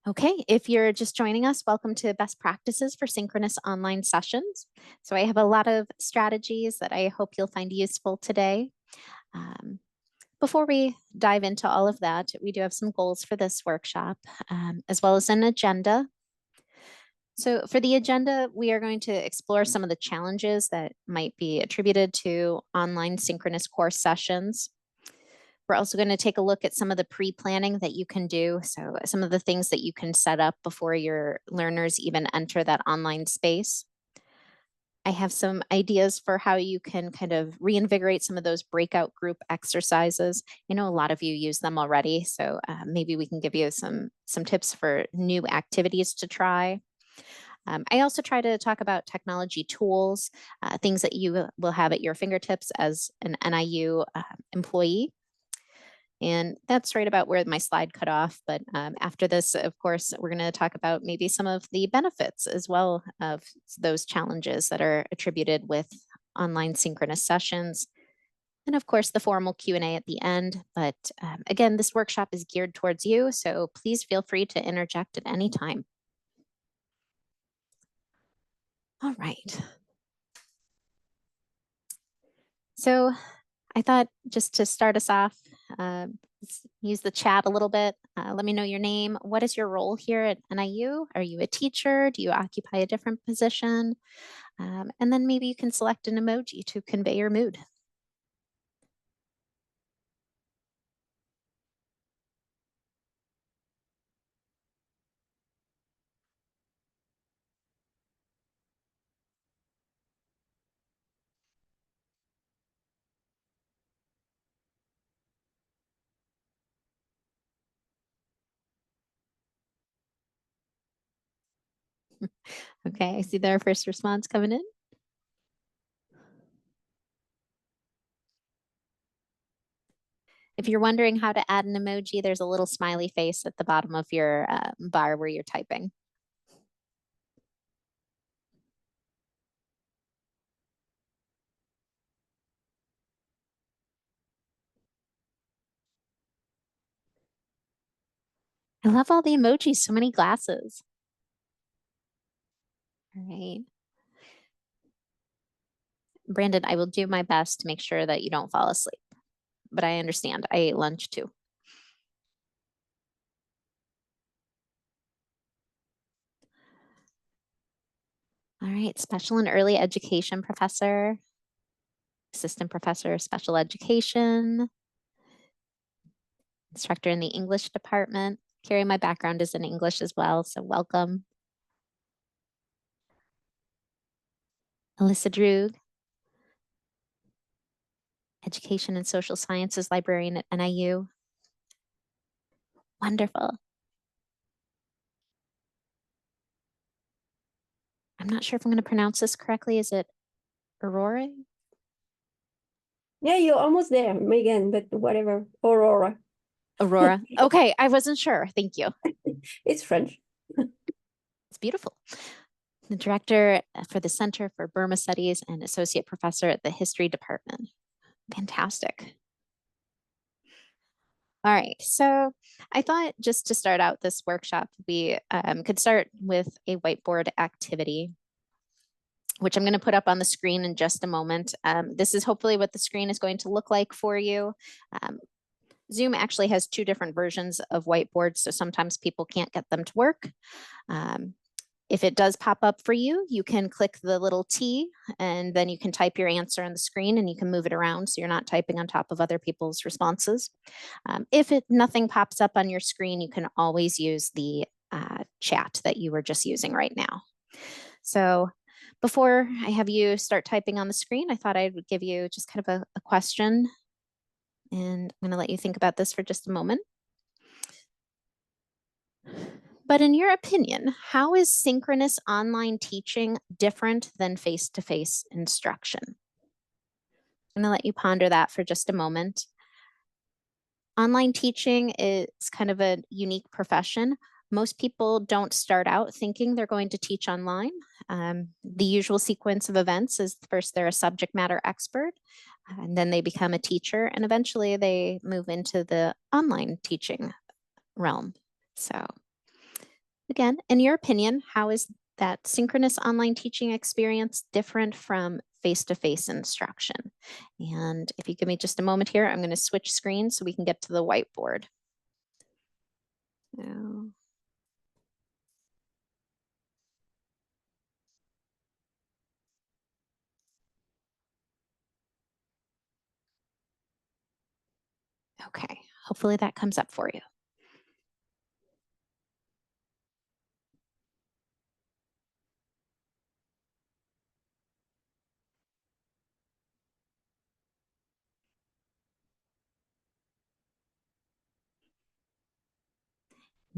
Okay, if you're just joining us, welcome to Best Practices for Synchronous Online Sessions. So I have a lot of strategies that I hope you'll find useful today. Um, Before we dive into all of that, we do have some goals for this workshop, as well as an agenda. So for the agenda, we are going to explore some of the challenges that might be attributed to online synchronous course sessions. We're also going to take a look at some of the pre-planning that you can do. So some of the things that you can set up before your learners even enter that online space. I have some ideas for how you can kind of reinvigorate some of those breakout group exercises. I know a lot of you use them already, so maybe we can give you some tips for new activities to try. I also try to talk about technology tools, things that you will have at your fingertips as an NIU employee. And that's right about where my slide cut off. But after this, of course, we're going to talk about maybe some of the benefits as well of those challenges that are attributed with online synchronous sessions. And of course, the formal Q&A at the end. But again, this workshop is geared towards you, so please feel free to interject at any time. All right. So I thought just to start us off, use the chat a little bit. Let me know your name. What is your role here at NIU? Are you a teacher? Do you occupy a different position? And then maybe you can select an emoji to convey your mood. Okay, I see their first response coming in. If you're wondering how to add an emoji, there's a little smiley face at the bottom of your bar where you're typing. I love all the emojis, so many glasses. All right. Brandon, I will do my best to make sure that you don't fall asleep, but I understand. I ate lunch too. All right, special and early education professor, assistant professor, special education, instructor in the English department. Carrie, my background is in English as well, so welcome. Alyssa Droog, education and social sciences librarian at NIU. Wonderful. I'm not sure if I'm going to pronounce this correctly. Is it Aurora? Yeah, you're almost there, Megan, but whatever. Aurora. Aurora. Okay, I wasn't sure. Thank you. It's French. It's beautiful. The director for the Center for Burma Studies and associate professor at the history department. Fantastic. All right, so I thought just to start out this workshop, we could start with a whiteboard activity, which I'm going to put up on the screen in just a moment. This is hopefully what the screen is going to look like for you. Zoom actually has two different versions of whiteboards, so sometimes people can't get them to work. If it does pop up for you, you can click the little T and then you can type your answer on the screen and you can move it around so you're not typing on top of other people's responses. If nothing pops up on your screen, you can always use the chat that you were just using right now. So before I have you start typing on the screen, I thought I would give you just kind of a question. And I'm going to let you think about this for just a moment. But in your opinion, how is synchronous online teaching different than face-to-face instruction? I'm going to let you ponder that for just a moment. Online teaching is kind of a unique profession. Most people don't start out thinking they're going to teach online. The usual sequence of events is first they're a subject matter expert, and then they become a teacher, and eventually they move into the online teaching realm. So Again, in your opinion, how is that synchronous online teaching experience different from face-to-face instruction? And if you give me just a moment here, I'm going to switch screens so we can get to the whiteboard. So, okay, hopefully that comes up for you.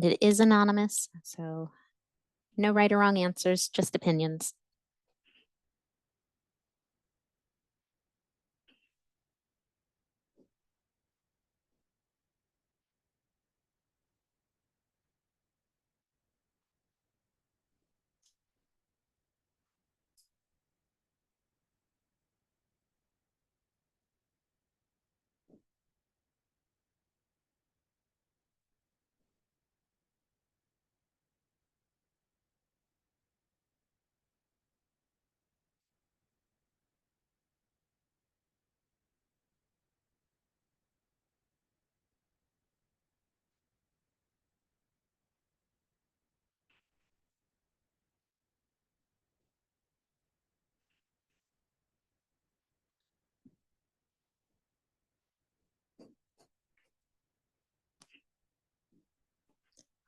It is anonymous, so no right or wrong answers, just opinions.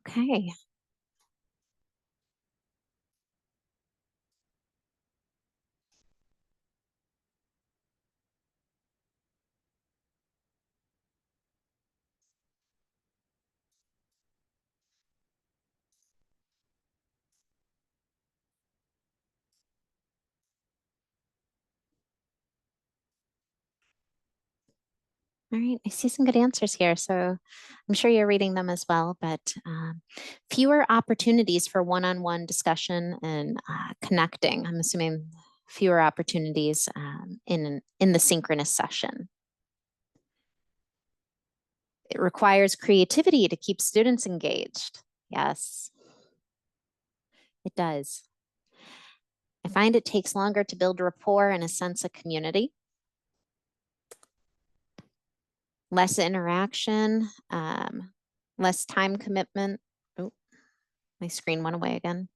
Okay. All right, I see some good answers here. So I'm sure you're reading them as well, but fewer opportunities for one-on-one discussion and connecting. I'm assuming fewer opportunities in the synchronous session. It requires creativity to keep students engaged. Yes, it does. I find it takes longer to build rapport and a sense of community. Less interaction, less time commitment. Oh, my screen went away again.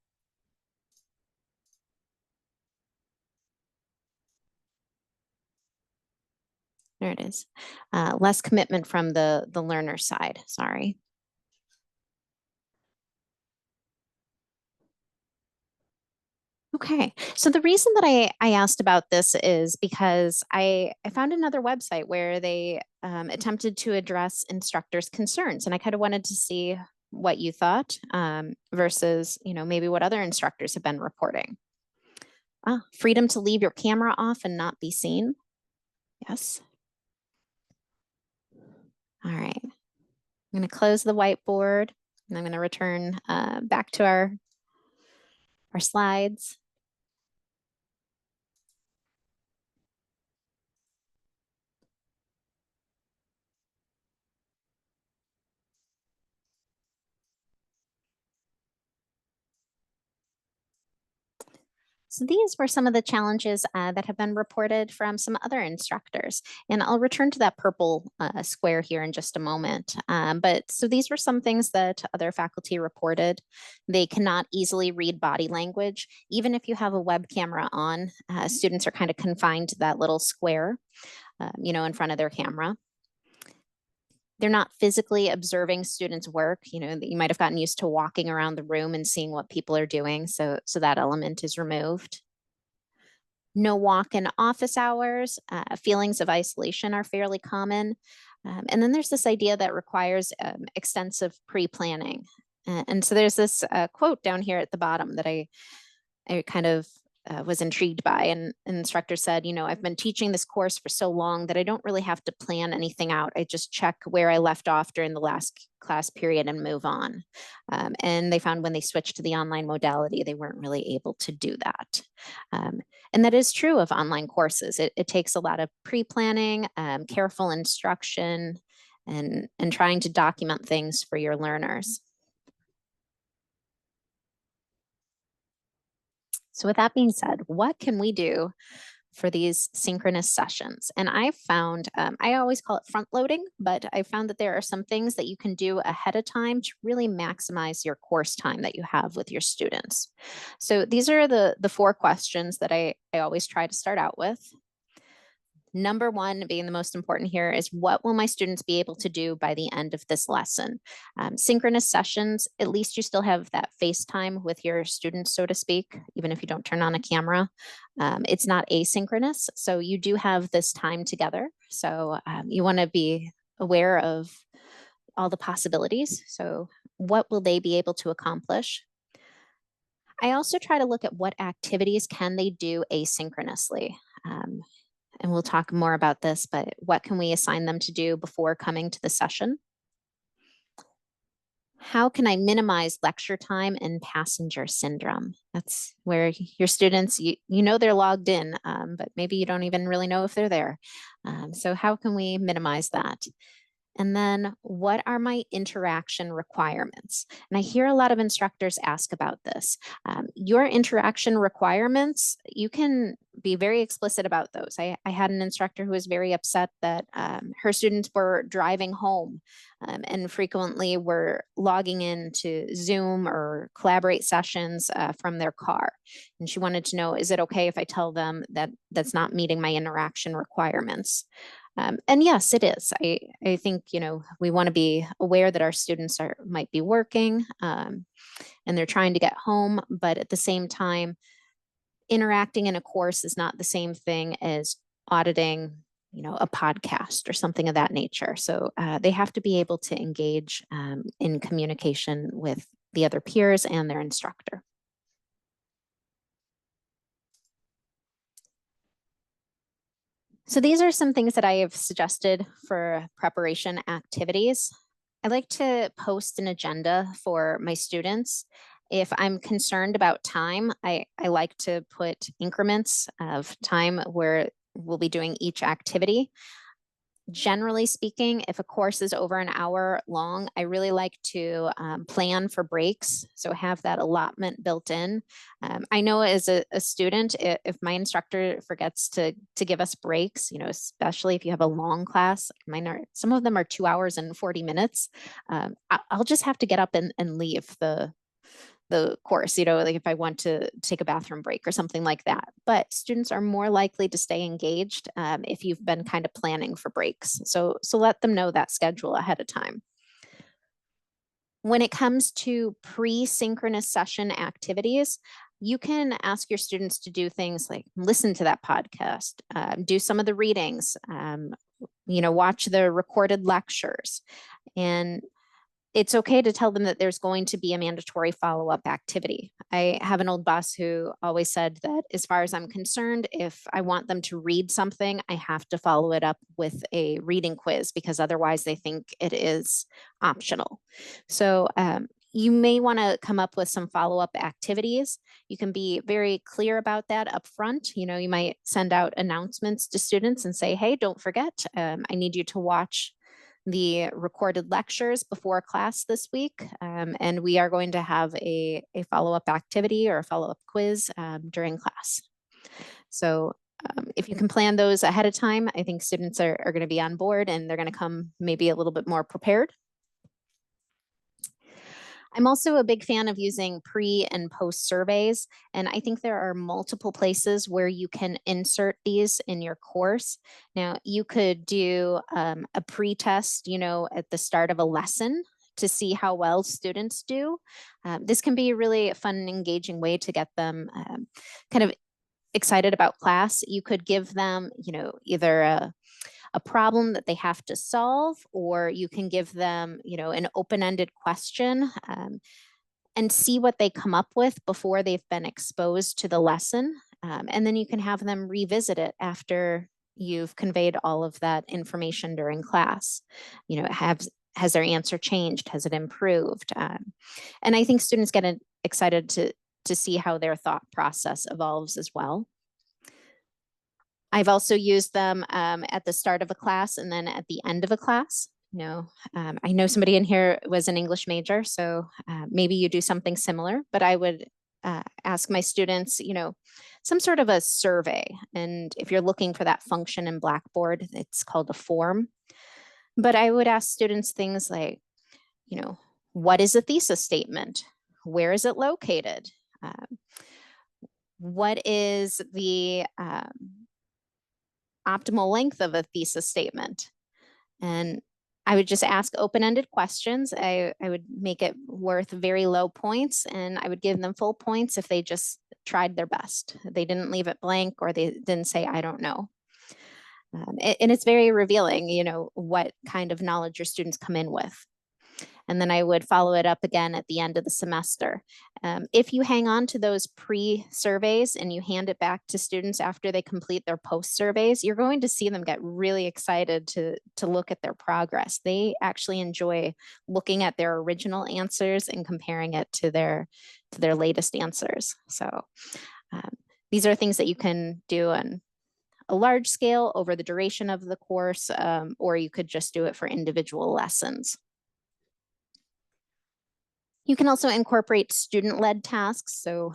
There it is. Less commitment from the learner side, sorry. Okay, so the reason that I asked about this is because I found another website where they attempted to address instructors' concerns, and I kind of wanted to see what you thought versus, maybe what other instructors have been reporting. Freedom to leave your camera off and not be seen. Yes. All right. I'm going to close the whiteboard and I'm going to return back to our slides. So these were some of the challenges that have been reported from some other instructors. And I'll return to that purple square here in just a moment. But so these were some things that other faculty reported. They cannot easily read body language. Even if you have a web camera on, students are kind of confined to that little square, in front of their camera. They're not physically observing students' work. You might have gotten used to walking around the room and seeing what people are doing. So that element is removed. No walk in office hours. Feelings of isolation are fairly common. And then there's this idea that requires extensive pre-planning. And so there's this quote down here at the bottom that I kind of was intrigued by. And an instructor said, I've been teaching this course for so long that I don't really have to plan anything out. I just check where I left off during the last class period and move on. And they found when they switched to the online modality, they weren't really able to do that. And that is true of online courses. It takes a lot of pre-planning, careful instruction, and trying to document things for your learners. So with that being said, what can we do for these synchronous sessions? And I found, I always call it front loading, but I found that there are some things that you can do ahead of time to really maximize your course time that you have with your students. So these are the four questions that I always try to start out with. Number one being the most important here is, what will my students be able to do by the end of this lesson? Synchronous sessions, at least you still have that FaceTime with your students, so to speak, even if you don't turn on a camera. It's not asynchronous, so you do have this time together. So you want to be aware of all the possibilities. So what will they be able to accomplish? I also try to look at what activities can they do asynchronously. Um, and we'll talk more about this, but what can we assign them to do before coming to the session? How can I minimize lecture time and passenger syndrome? That's where your students, you know they're logged in, but maybe you don't even really know if they're there. So how can we minimize that? And then what are my interaction requirements? And I hear a lot of instructors ask about this. Your interaction requirements, you can be very explicit about those. I had an instructor who was very upset that her students were driving home and frequently were logging into Zoom or Collaborate sessions from their car. And she wanted to know, is it okay if I tell them that that's not meeting my interaction requirements? And yes, it is. I think, we want to be aware that our students might be working and they're trying to get home, but at the same time, interacting in a course is not the same thing as auditing, a podcast or something of that nature. So they have to be able to engage in communication with the other peers and their instructor. So these are some things that I have suggested for preparation activities. I like to post an agenda for my students. If I'm concerned about time, I like to put increments of time where we'll be doing each activity. Generally speaking, if a course is over an hour long, I really like to plan for breaks. So have that allotment built in. I know as a student, if my instructor forgets to give us breaks, especially if you have a long class, some of them are 2 hours and 40 minutes. I'll just have to get up and leave the course, like if I want to take a bathroom break or something like that. But students are more likely to stay engaged if you've been kind of planning for breaks. So let them know that schedule ahead of time. When it comes to pre-synchronous session activities, you can ask your students to do things like listen to that podcast, do some of the readings, watch the recorded lectures, and it's okay to tell them that there's going to be a mandatory follow-up activity. I have an old boss who always said that, as far as I'm concerned, if I want them to read something, I have to follow it up with a reading quiz, because otherwise they think it is optional. So you may want to come up with some follow-up activities. You can be very clear about that up front. You might send out announcements to students and say, hey, don't forget, I need you to watch the recorded lectures before class this week. And we are going to have a follow-up activity or a follow-up quiz during class. So if you can plan those ahead of time, I think students are going to be on board and they're going to come maybe a little bit more prepared. I'm also a big fan of using pre and post surveys, and I think there are multiple places where you can insert these in your course. Now, you could do a pre-test, at the start of a lesson to see how well students do. This can be a really fun and engaging way to get them kind of excited about class. You could give them, either a problem that they have to solve, or you can give them, an open-ended question and see what they come up with before they've been exposed to the lesson. And then you can have them revisit it after you've conveyed all of that information during class. Has their answer changed? Has it improved? And I think students get excited to see how their thought process evolves as well. I've also used them at the start of a class and then at the end of a class. I know somebody in here was an English major, so maybe you do something similar, but I would ask my students, some sort of a survey. And if you're looking for that function in Blackboard, it's called a form. But I would ask students things like, what is a thesis statement? Where is it located? What is the optimal length of a thesis statement? And I would just ask open-ended questions. I would make it worth very low points, and I would give them full points if they just tried their best. They didn't leave it blank or they didn't say, I don't know. And it's very revealing, what kind of knowledge your students come in with. And then I would follow it up again at the end of the semester. If you hang on to those pre-surveys and you hand it back to students after they complete their post-surveys, you're going to see them get really excited to look at their progress. They actually enjoy looking at their original answers and comparing it to their latest answers. So these are things that you can do on a large scale over the duration of the course, or you could just do it for individual lessons. You can also incorporate student-led tasks. So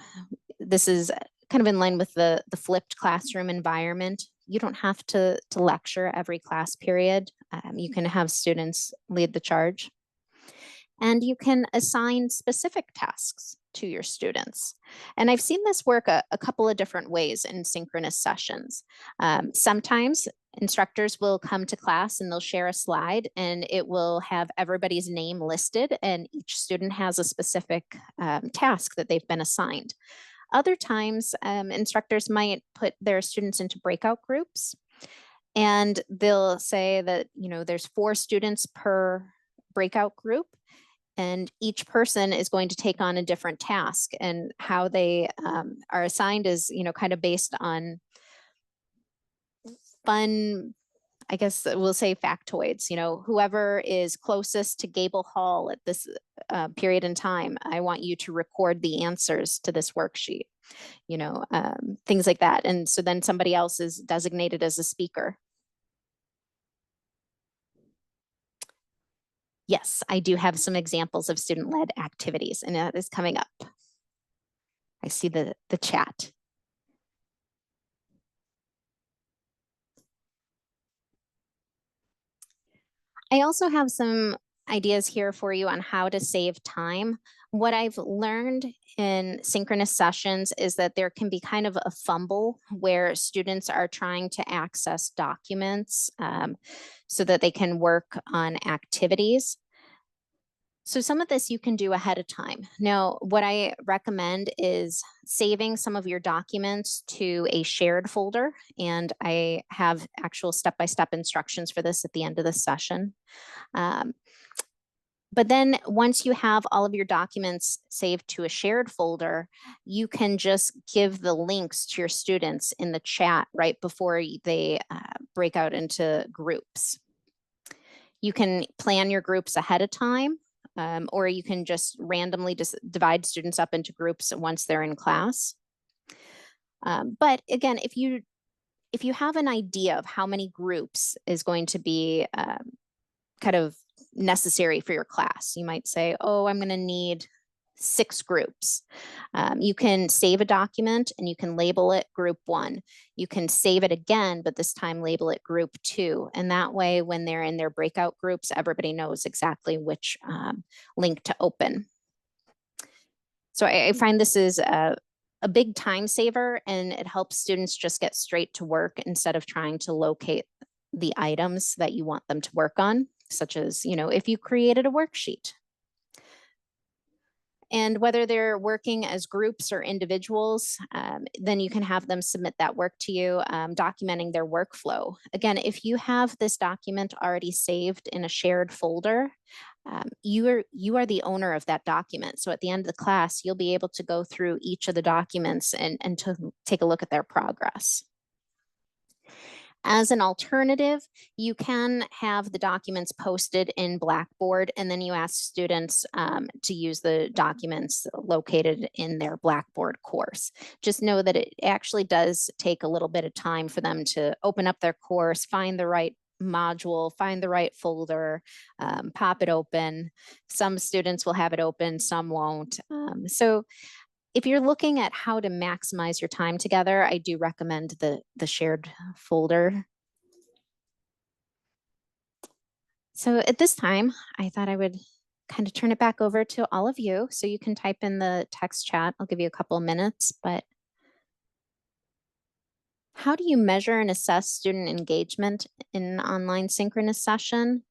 this is kind of in line with the flipped classroom environment. You don't have to lecture every class period. You can have students lead the charge. And you can assign specific tasks to your students. And I've seen this work a couple of different ways in synchronous sessions. Sometimes instructors will come to class and they'll share a slide and it will have everybody's name listed and each student has a specific task that they've been assigned. Other times, instructors might put their students into breakout groups and they'll say that, there's 4 students per breakout group and each person is going to take on a different task, and how they are assigned is, kind of based on fun, I guess we'll say factoids, whoever is closest to Gable Hall at this period in time, I want you to record the answers to this worksheet, things like that. And so then somebody else is designated as a speaker. Yes, I do have some examples of student-led activities, and that is coming up. I see the chat. I also have some ideas here for you on how to save time. What I've learned in synchronous sessions is that there can be kind of a fumble where students are trying to access documents so that they can work on activities. So some of this you can do ahead of time. Now, what I recommend is saving some of your documents to a shared folder, and I have actual step-by-step instructions for this at the end of the session. But then once you have all of your documents saved to a shared folder, you can just give the links to your students in the chat right before they break out into groups. You can plan your groups ahead of time, or you can just randomly divide students up into groups once they're in class. But again, if you have an idea of how many groups is going to be kind of necessary for your class, you might say, oh, I'm going to need 6 groups. You can save a document and you can label it group 1. You can save it again, but this time label it group 2. And that way, when they're in their breakout groups, everybody knows exactly which link to open. So I find this is a big time saver, and it helps students just get straight to work instead of trying to locate the items that you want them to work on, such as, if you created a worksheet. And whether they're working as groups or individuals, then you can have them submit that work to you, documenting their workflow. Again, if you have this document already saved in a shared folder, you are the owner of that document. So at the end of the class, you'll be able to go through each of the documents and to take a look at their progress. As an alternative, you can have the documents posted in Blackboard, and then you ask students to use the documents located in their Blackboard course. Just know that it actually does take a little bit of time for them to open up their course, find the right module, find the right folder, pop it open. Some students will have it open, some won't. So if you're looking at how to maximize your time together, I do recommend the shared folder. So at this time, I thought I would kind of turn it back over to all of you so you can type in the text chat. I'll give you a couple of minutes, but how do you measure and assess student engagement in an online synchronous session?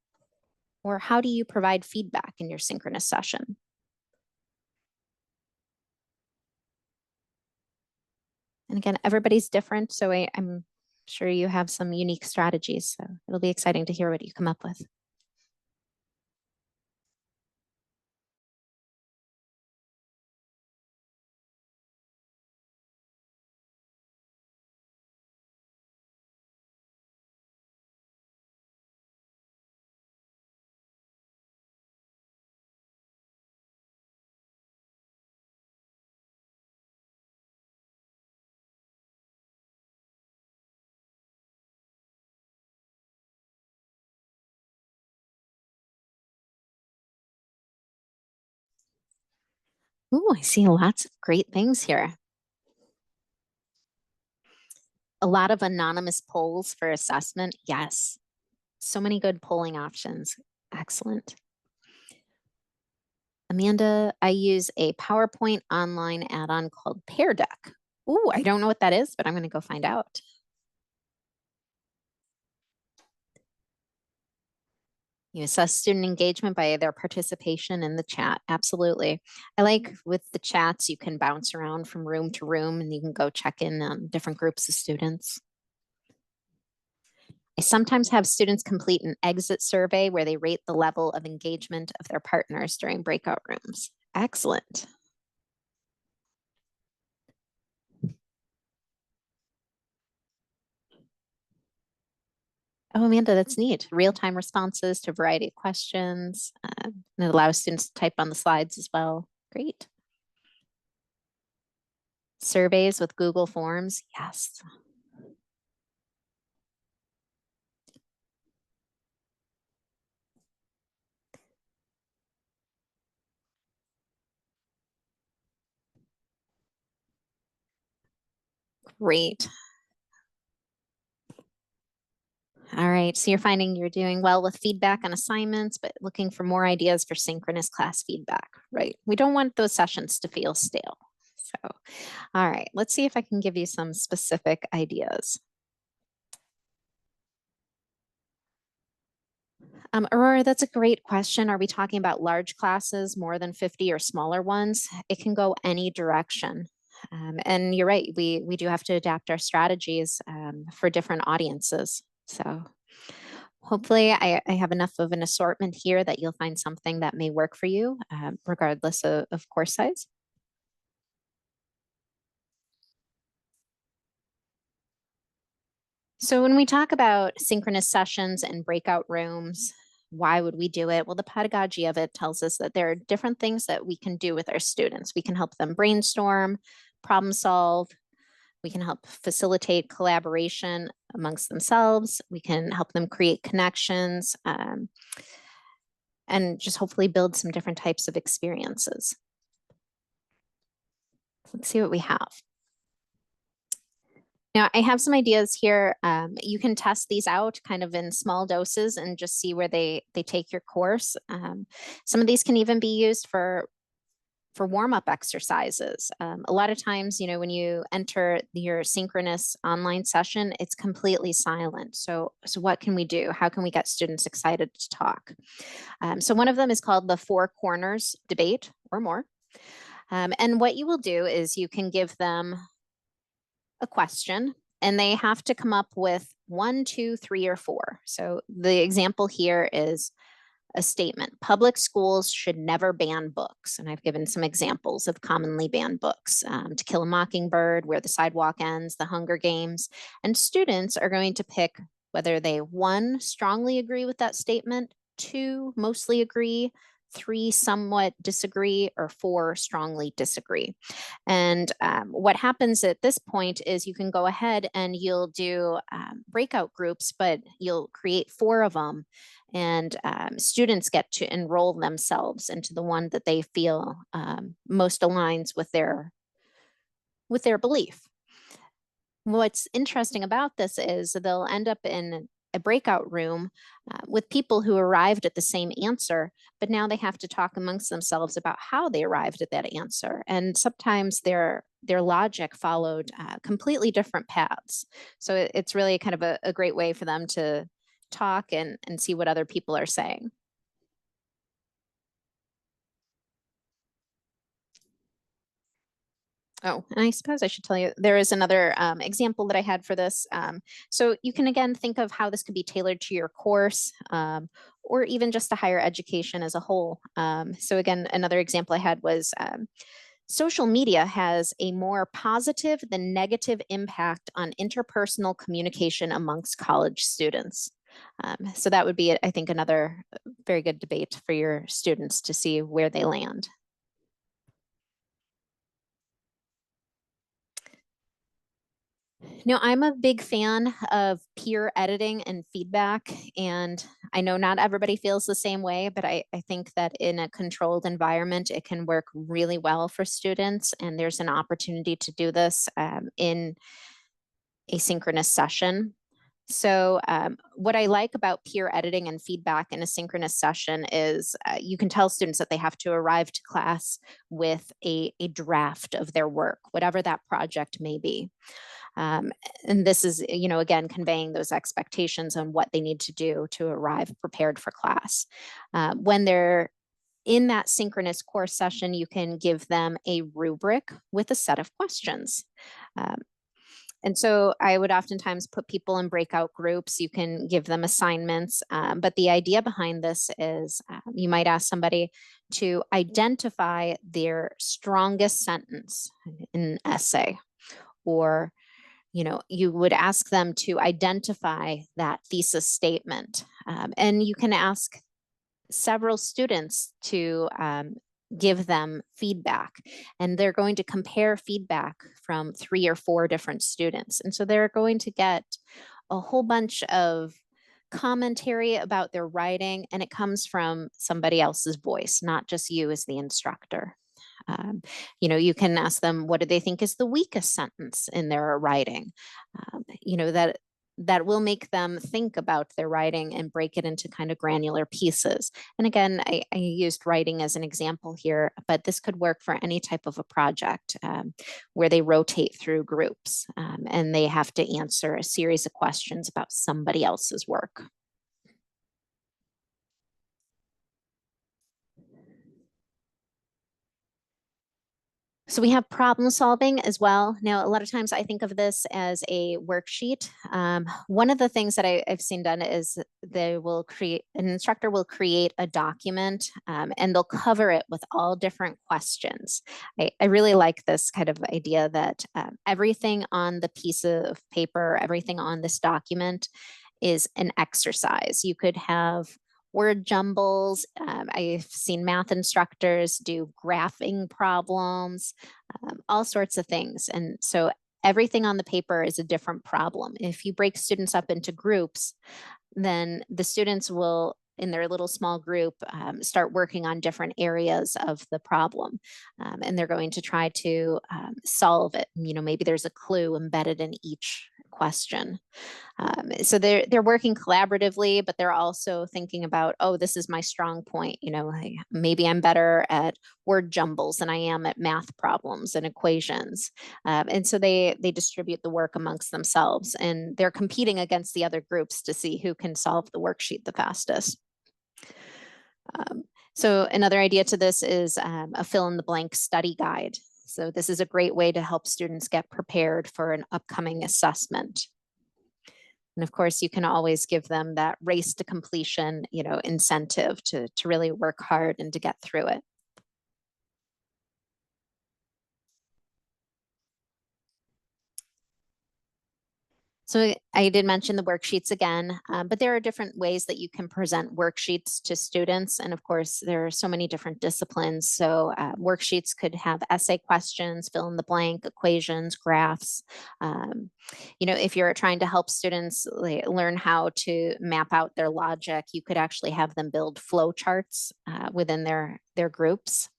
Or how do you provide feedback in your synchronous session? And again, everybody's different, so I'm sure you have some unique strategies. So it'll be exciting to hear what you come up with. Ooh, I see lots of great things here. A lot of anonymous polls for assessment. Yes. So many good polling options. Excellent. Amanda, I use a PowerPoint online add-on called Pear Deck. Ooh, I don't know what that is, but I'm going to go find out. You assess student engagement by their participation in the chat. Absolutely. I like with the chats, you can bounce around from room to room and you can go check in on different groups of students. I sometimes have students complete an exit survey where they rate the level of engagement of their partners during breakout rooms. Excellent. Oh, Amanda, that's neat. Real-time responses to a variety of questions. And it allows students to type on the slides as well. Great. Surveys with Google Forms. Yes. Great. All right, so you're finding you're doing well with feedback on assignments, but looking for more ideas for synchronous class feedback, right? We don't want those sessions to feel stale. So, all right, let's see if I can give you some specific ideas. Aurora, that's a great question. Are we talking about large classes, more than 50 or smaller ones? It can go any direction. And you're right, we do have to adapt our strategies for different audiences. So hopefully I have enough of an assortment here that you'll find something that may work for you, regardless of course size. So when we talk about synchronous sessions and breakout rooms, why would we do it? Well, the pedagogy of it tells us that there are different things that we can do with our students. We can help them brainstorm, problem solve. We can help facilitate collaboration amongst themselves. We can help them create connections and just hopefully build some different types of experiences. Let's see what we have. Now, I have some ideas here. You can test these out kind of in small doses and just see where they take your course. Some of these can even be used for warm-up exercises. A lot of times, you know, when you enter your synchronous online session, it's completely silent. So what can we do? How can we get students excited to talk? So one of them is called the Four Corners Debate or more. And what you will do is you can give them a question and they have to come up with 1, 2, 3, or 4. So the example here is a statement. Public schools should never ban books. And I've given some examples of commonly banned books. To Kill a Mockingbird, Where the Sidewalk Ends, The Hunger Games. And students are going to pick whether they, 1, strongly agree with that statement, 2, mostly agree, 3, somewhat disagree, or 4, strongly disagree. And what happens at this point is you can go ahead and you'll do breakout groups, but you'll create 4 of them. And students get to enroll themselves into the one that they feel most aligns with their with their belief. What's interesting about this is they'll end up in a breakout room with people who arrived at the same answer, but now they have to talk amongst themselves about how they arrived at that answer. And sometimes their logic followed completely different paths. So it's really kind of a great way for them to talk and see what other people are saying. Oh, and I suppose I should tell you, there is another example that I had for this. So you can again think of how this could be tailored to your course or even just to higher education as a whole. So again, another example I had was social media has a more positive than negative impact on interpersonal communication amongst college students. So that would be, I think, another very good debate for your students to see where they land. No, I'm a big fan of peer editing and feedback. And I know not everybody feels the same way, but I think that in a controlled environment, it can work really well for students. And there's an opportunity to do this in a synchronous session. So what I like about peer editing and feedback in a synchronous session is you can tell students that they have to arrive to class with a draft of their work, whatever that project may be. And this is, again, conveying those expectations on what they need to do to arrive prepared for class. When they're in that synchronous course session, you can give them a rubric with a set of questions. Um, and so I would oftentimes put people in breakout groups. You can give them assignments. But the idea behind this is you might ask somebody to identify their strongest sentence in an essay, or you would ask them to identify that thesis statement. And you can ask several students to give them feedback, and they're going to compare feedback from 3 or 4 different students. And so they're going to get a whole bunch of commentary about their writing, and it comes from somebody else's voice, not just you as the instructor. You can ask them, what do they think is the weakest sentence in their writing? That will make them think about their writing and break it into kind of granular pieces. And again, I used writing as an example here, but this could work for any type of a project where they rotate through groups and they have to answer a series of questions about somebody else's work. So we have problem solving as well. Now, a lot of times I think of this as a worksheet. One of the things that I've seen done is an instructor will create a document and they'll cover it with all different questions. I really like this kind of idea that everything on the piece of paper, everything on this document is an exercise. You could have word jumbles. I've seen math instructors do graphing problems, all sorts of things. And so everything on the paper is a different problem. If you break students up into groups, then the students will, in their little small group, start working on different areas of the problem. And they're going to try to solve it. Maybe there's a clue embedded in each question. So they're working collaboratively, but they're also thinking about, oh, this is my strong point. Maybe I'm better at word jumbles than I am at math problems and equations. And so they distribute the work amongst themselves, and they're competing against the other groups to see who can solve the worksheet the fastest. So another idea to this is a fill in the blank study guide. So this is a great way to help students get prepared for an upcoming assessment. And of course, you can always give them that race to completion, incentive to really work hard and to get through it. So I did mention the worksheets again, but there are different ways that you can present worksheets to students. And of course, there are so many different disciplines. So worksheets could have essay questions, fill in the blank, equations, graphs. If you're trying to help students learn how to map out their logic, you could actually have them build flow charts within their groups.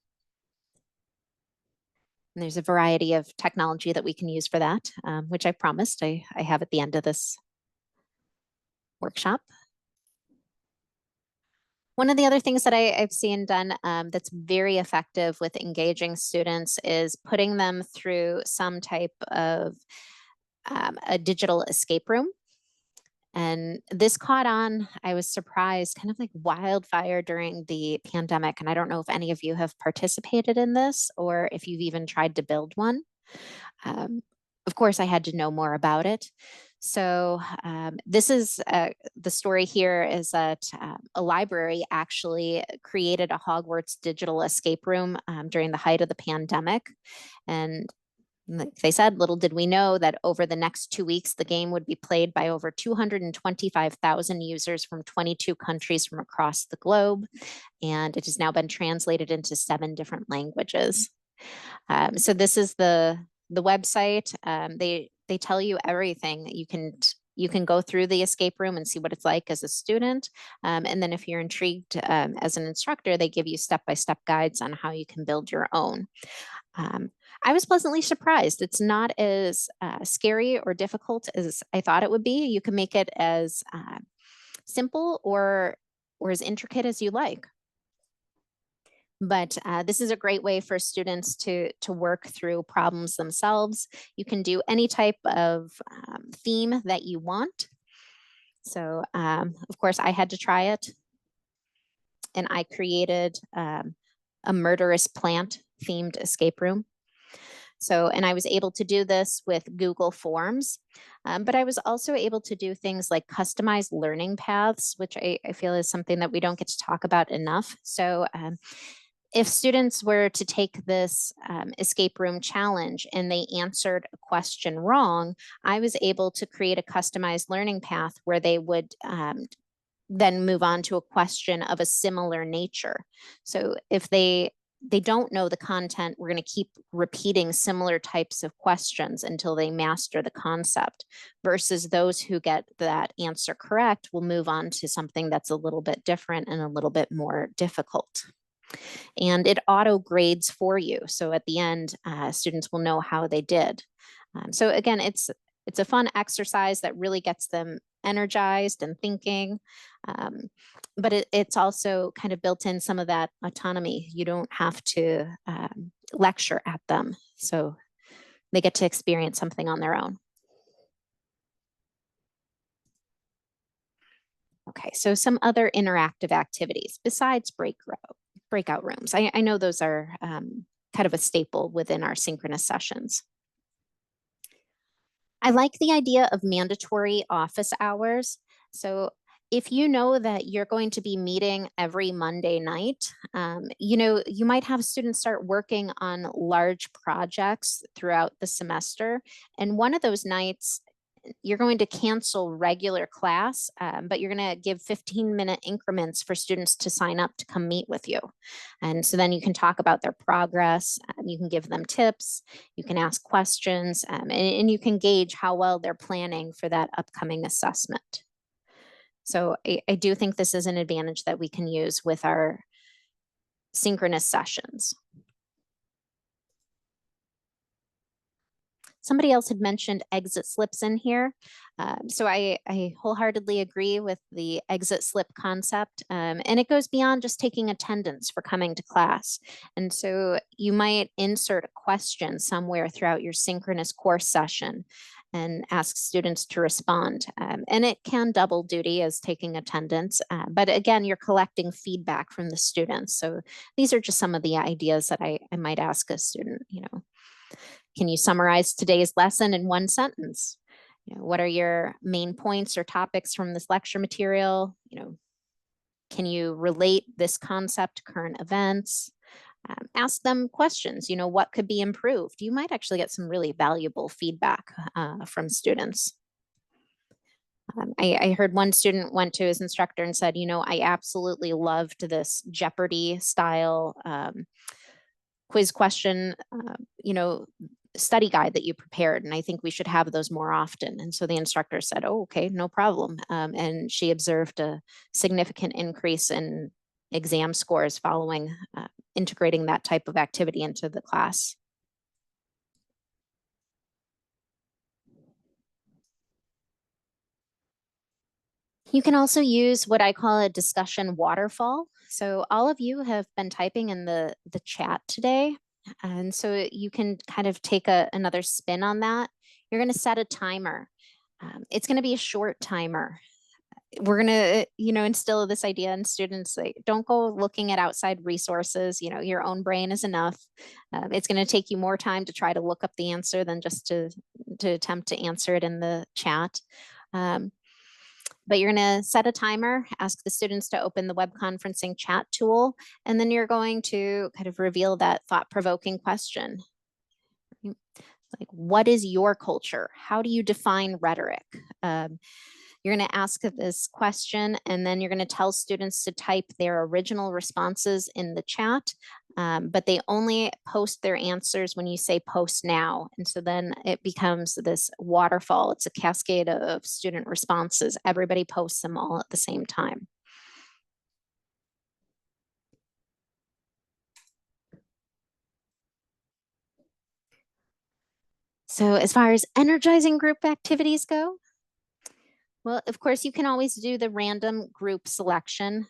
And there's a variety of technology that we can use for that, which I promised I have at the end of this workshop. One of the other things that I've seen done that's very effective with engaging students is putting them through some type of a digital escape room. And this caught on, I was surprised, kind of like wildfire during the pandemic. And I don't know if any of you have participated in this or if you've even tried to build one. Um, of course, I had to know more about it. So this is the story here is that a library actually created a Hogwarts digital escape room during the height of the pandemic. And like they said, little did we know that over the next 2 weeks, the game would be played by over 225,000 users from 22 countries from across the globe. And it has now been translated into 7 different languages. So this is the website. They tell you everything. You can go through the escape room and see what it's like as a student. And then if you're intrigued as an instructor, they give you step-by-step guides on how you can build your own. I was pleasantly surprised. It's not as scary or difficult as I thought it would be. You can make it as simple or as intricate as you like. But this is a great way for students to work through problems themselves. You can do any type of theme that you want. So of course I had to try it. And I created a murderous plant themed escape room. So, and I was able to do this with Google Forms, but I was also able to do things like customized learning paths, which I feel is something that we don't get to talk about enough. So if students were to take this escape room challenge and they answered a question wrong, I was able to create a customized learning path where they would then move on to a question of a similar nature. So if they don't know the content, we're going to keep repeating similar types of questions until they master the concept, versus those who get that answer correct will move on to something that's a little bit different and a little bit more difficult. And it auto grades for you. So at the end, students will know how they did. So again, it's a fun exercise that really gets them energized and thinking. But it's also kind of built in some of that autonomy. You don't have to lecture at them. So they get to experience something on their own. Okay, so some other interactive activities besides breakout rooms. I know those are kind of a staple within our synchronous sessions. I like the idea of mandatory office hours. So if you know that you're going to be meeting every Monday night, you might have students start working on large projects throughout the semester. And one of those nights, you're going to cancel regular class, but you're going to give 15-minute increments for students to sign up to come meet with you. And so then you can talk about their progress, you can give them tips, you can ask questions, and you can gauge how well they're planning for that upcoming assessment. So I do think this is an advantage that we can use with our synchronous sessions. Somebody else had mentioned exit slips in here. So I wholeheartedly agree with the exit slip concept. And it goes beyond just taking attendance for coming to class. And so you might insert a question somewhere throughout your synchronous course session and ask students to respond. And it can double duty as taking attendance. But again, you're collecting feedback from the students. So these are just some of the ideas that I might ask a student, can you summarize today's lesson in one sentence? What are your main points or topics from this lecture material? Can you relate this concept to current events? Ask them questions, what could be improved? You might actually get some really valuable feedback from students. I heard one student went to his instructor and said, I absolutely loved this Jeopardy style quiz question, study guide that you prepared, and I think we should have those more often. And so the instructor said, oh, okay, no problem. And she observed a significant increase in exam scores following integrating that type of activity into the class. You can also use what I call a discussion waterfall. So all of you have been typing in the chat today. And so you can kind of take another spin on that. You're going to set a timer. It's going to be a short timer. We're going to, instill this idea in students, like, don't go looking at outside resources. Your own brain is enough. It's going to take you more time to try to look up the answer than just to attempt to answer it in the chat. But you're going to set a timer, ask the students to open the web conferencing chat tool, and then you're going to kind of reveal that thought-provoking question. Like, what is your culture? How do you define rhetoric? You're going to ask this question, and then you're going to tell students to type their original responses in the chat, but they only post their answers when you say post now. And so then it becomes this waterfall. It's a cascade of student responses. Everybody posts them all at the same time. So as far as energizing group activities go, well, of course, you can always do the random group selection.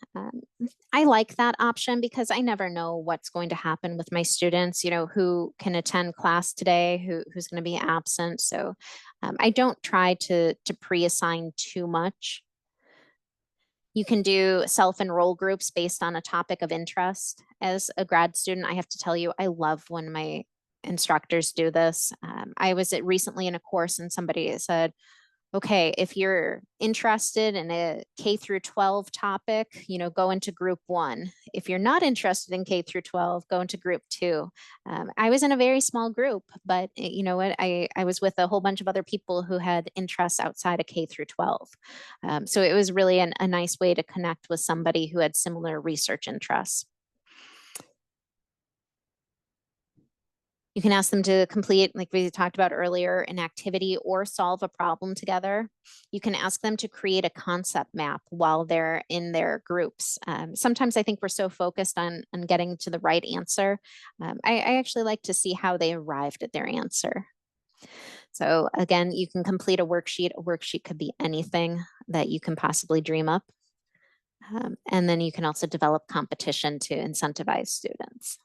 I like that option because I never know what's going to happen with my students, who can attend class today, who's going to be absent. So I don't try to pre-assign too much. You can do self-enroll groups based on a topic of interest. As a grad student, I have to tell you, I love when my instructors do this. I was recently in a course and somebody said, okay, if you're interested in a K through 12 topic, go into group 1. If you're not interested in K through 12, go into group 2. I was in a very small group, but you know what? I was with a whole bunch of other people who had interests outside of K through 12. So it was really a nice way to connect with somebody who had similar research interests. You can ask them to complete, like we talked about earlier, an activity or solve a problem together. You can ask them to create a concept map while they're in their groups. Sometimes I think we're so focused on getting to the right answer. I actually like to see how they arrived at their answer. So again, you can complete a worksheet. A worksheet could be anything that you can possibly dream up. And then you can also develop competition to incentivize students.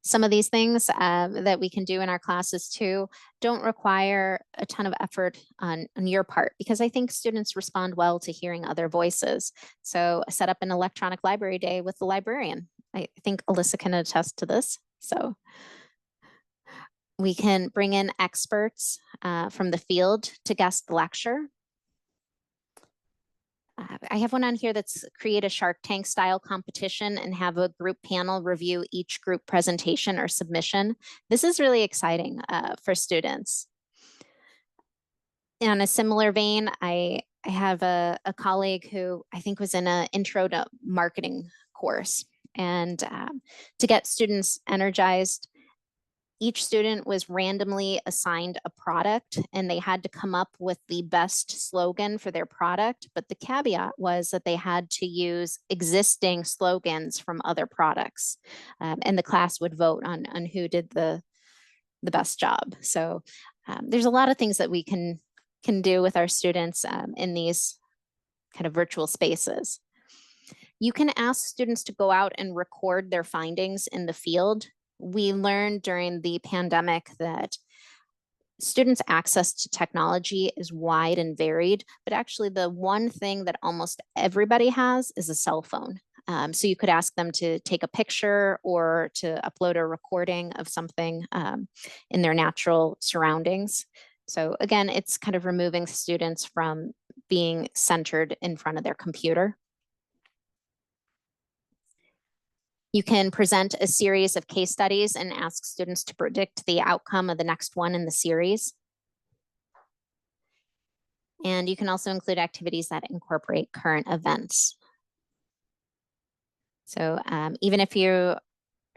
Some of these things that we can do in our classes too don't require a ton of effort on your part, because I think students respond well to hearing other voices. So set up an electronic library day with the librarian. I think Alyssa can attest to this. So we can bring in experts from the field to guest lecture. I have one on here that's create a Shark Tank style competition and have a group panel review each group presentation or submission. This is really exciting for students. In a similar vein, I have a colleague who I think was in an intro to marketing course. And to get students energized, each student was randomly assigned a product and they had to come up with the best slogan for their product. But the caveat was that they had to use existing slogans from other products. And the class would vote on who did the best job. So there's a lot of things that we can do with our students in these kind of virtual spaces. You can ask students to go out and record their findings in the field. We learned during the pandemic that students' access to technology is wide and varied, but actually the one thing that almost everybody has is a cell phone. So you could ask them to take a picture or to upload a recording of something in their natural surroundings. So again, it's kind of removing students from being centered in front of their computer. You can present a series of case studies and ask students to predict the outcome of the next one in the series. And you can also include activities that incorporate current events. So even if you are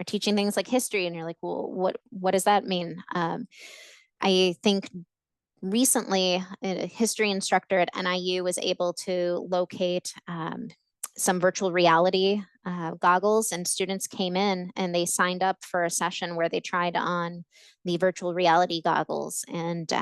teaching things like history and you're like, well, what does that mean? I think recently a history instructor at NIU was able to locate some virtual reality goggles, and students came in and they signed up for a session where they tried on the virtual reality goggles, and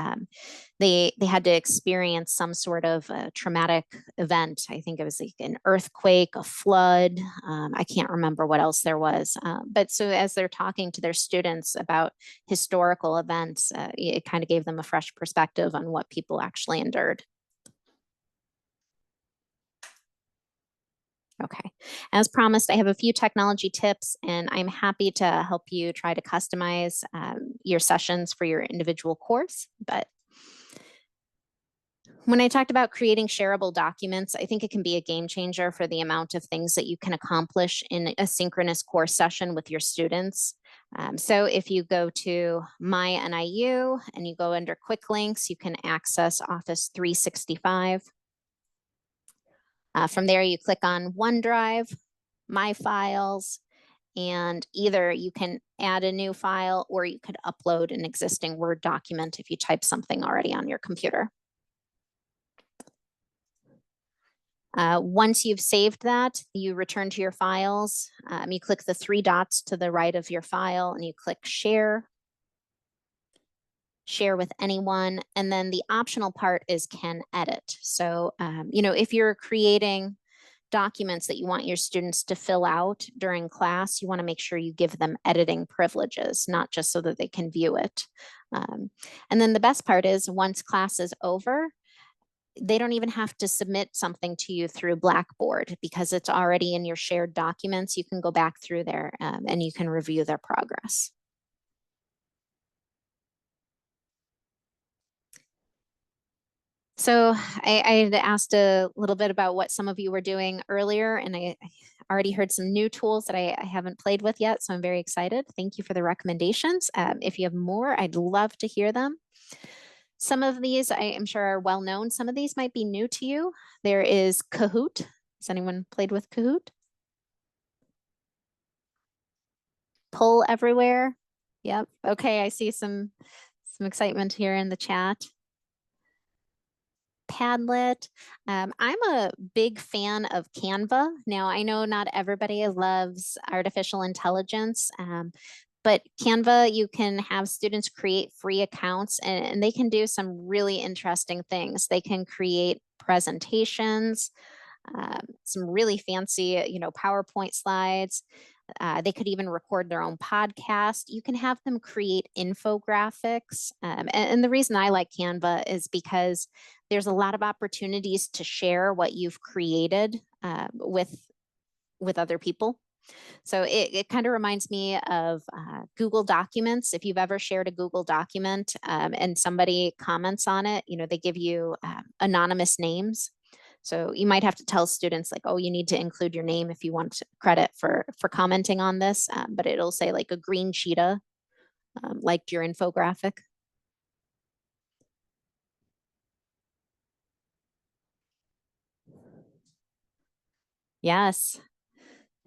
they had to experience some sort of traumatic event. I think it was like an earthquake, a flood. I can't remember what else there was. But so as they're talking to their students about historical events, it kind of gave them a fresh perspective on what people actually endured. Okay. As promised, I have a few technology tips, and I'm happy to help you try to customize your sessions for your individual course. But when I talked about creating shareable documents, I think it can be a game changer for the amount of things that you can accomplish in a synchronous course session with your students. So if you go to My NIU and you go under quick links, you can access Office 365. From there, you click on OneDrive, My Files, and either you can add a new file or you could upload an existing Word document if you type something already on your computer. Once you've saved that, you return to your files. You click the three dots to the right of your file and you click Share, Share with anyone. And then the optional part is Can Edit. So, if you're creating documents that you want your students to fill out during class, you want to make sure you give them editing privileges, not just so that they can view it. And then the best part is once class is over, they don't even have to submit something to you through Blackboard because it's already in your shared documents. You can go back through there and you can review their progress. So I had asked a little bit about what some of you were doing earlier, and I already heard some new tools that I haven't played with yet, so I'm very excited. Thank you for the recommendations. If you have more, I'd love to hear them. Some of these I am sure are well known. Some of these might be new to you. There is Kahoot. Has anyone played with Kahoot? Poll everywhere. Yep. Okay, I see some excitement here in the chat. Padlet. I'm a big fan of Canva. Now, I know not everybody loves artificial intelligence, but Canva, you can have students create free accounts and they can do some really interesting things. They can create presentations, some really fancy, PowerPoint slides. They could even record their own podcast. You can have them create infographics. And the reason I like Canva is because there's a lot of opportunities to share what you've created with other people. So it kind of reminds me of Google Documents. If you've ever shared a Google document and somebody comments on it, they give you anonymous names. So you might have to tell students like, oh, you need to include your name if you want credit for commenting on this, but it'll say like a green cheetah liked your infographic. Yes.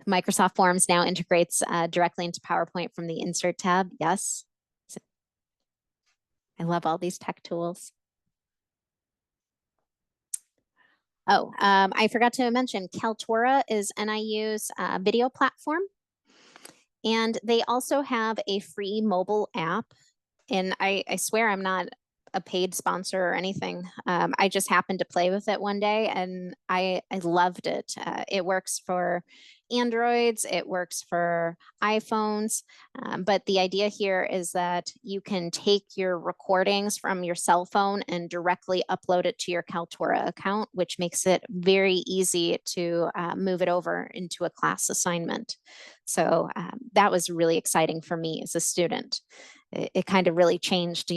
Microsoft Forms now integrates directly into PowerPoint from the Insert tab. Yes. I love all these tech tools. Oh, I forgot to mention Kaltura is NIU's video platform. And they also have a free mobile app. And I swear I'm not a paid sponsor or anything. I just happened to play with it one day and I loved it. It works for Androids, it works for iPhones. But the idea here is that you can take your recordings from your cell phone and directly upload it to your Kaltura account, which makes it very easy to move it over into a class assignment. So that was really exciting for me as a student. It kind of really changed,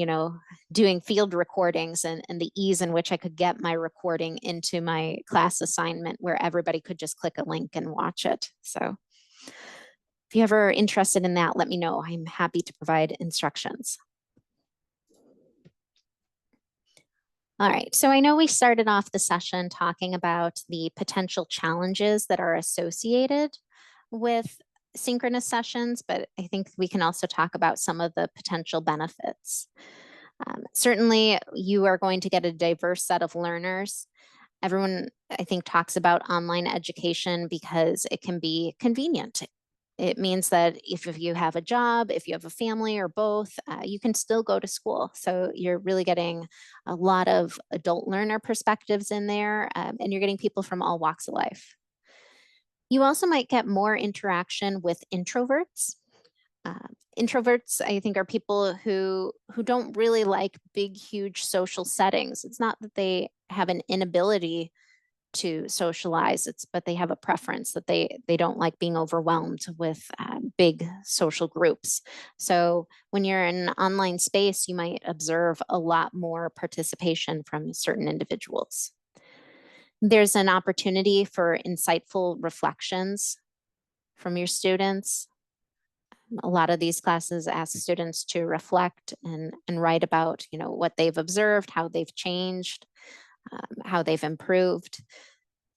doing field recordings and the ease in which I could get my recording into my class assignment where everybody could just click a link and watch it. So if you're ever interested in that, let me know. I'm happy to provide instructions. All right, so I know we started off the session talking about the potential challenges that are associated with synchronous sessions, but I think we can also talk about some of the potential benefits. Certainly, you are going to get a diverse set of learners. Everyone, I think, talks about online education because it can be convenient. It means that if you have a job, if you have a family or both, you can still go to school. So you're really getting a lot of adult learner perspectives in there, and you're getting people from all walks of life. You also might get more interaction with introverts. Introverts, I think, are people who don't really like big, huge social settings. It's not that they have an inability to socialize, but they have a preference that they don't like being overwhelmed with big social groups. So when you're in an online space, you might observe a lot more participation from certain individuals. There's an opportunity for insightful reflections from your students. A lot of these classes ask students to reflect and write about, what they've observed, how they've changed, how they've improved.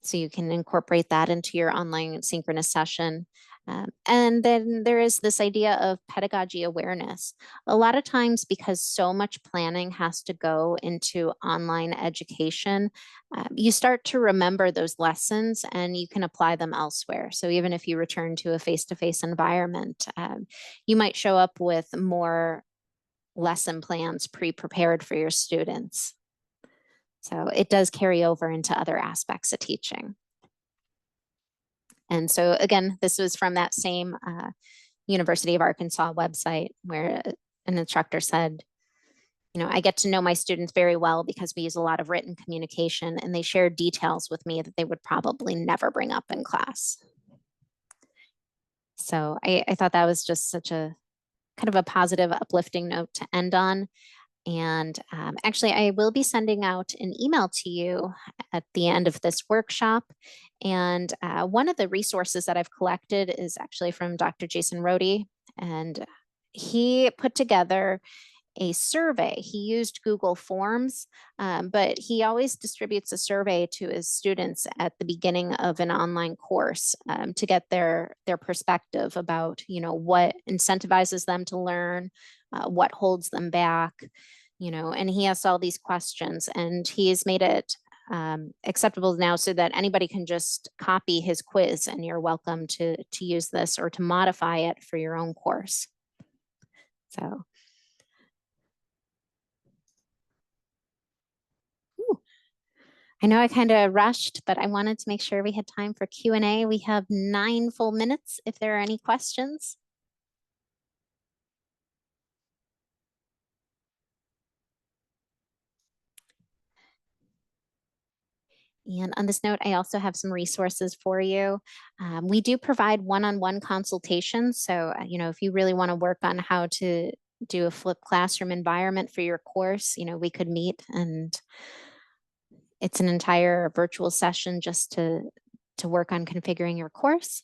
So you can incorporate that into your online synchronous session. And then there is this idea of pedagogy awareness. A lot of times, because so much planning has to go into online education, you start to remember those lessons and you can apply them elsewhere. So even if you return to a face-to-face environment, you might show up with more lesson plans pre-prepared for your students. So it does carry over into other aspects of teaching. And so again, this was from that same University of Arkansas website where an instructor said, I get to know my students very well because we use a lot of written communication, and they share details with me that they would probably never bring up in class. So I thought that was just such a kind of a positive, uplifting note to end on. And actually, I will be sending out an email to you at the end of this workshop. And one of the resources that I've collected is actually from Dr. Jason Rohde. And he put together a survey. He used Google Forms, but he always distributes a survey to his students at the beginning of an online course to get their perspective about, what incentivizes them to learn, what holds them back, and he has all these questions, and he has made it acceptable now so that anybody can just copy his quiz, and you're welcome to use this or to modify it for your own course. So I know I kind of rushed, but I wanted to make sure we had time for Q&A. We have 9 full minutes if there are any questions. And on this note, I also have some resources for you. We do provide one-on-one consultations. So, if you really want to work on how to do a flipped classroom environment for your course, we could meet, and it's an entire virtual session just to work on configuring your course.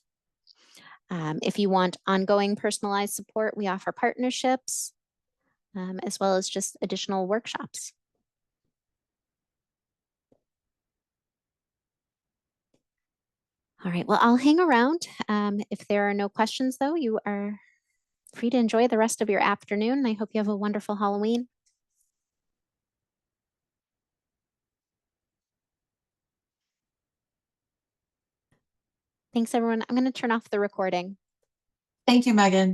If you want ongoing personalized support, we offer partnerships, as well as just additional workshops. All right, well, I'll hang around. If there are no questions, though, you are free to enjoy the rest of your afternoon. I hope you have a wonderful Halloween. Thanks, everyone. I'm going to turn off the recording. Thank you, Megan.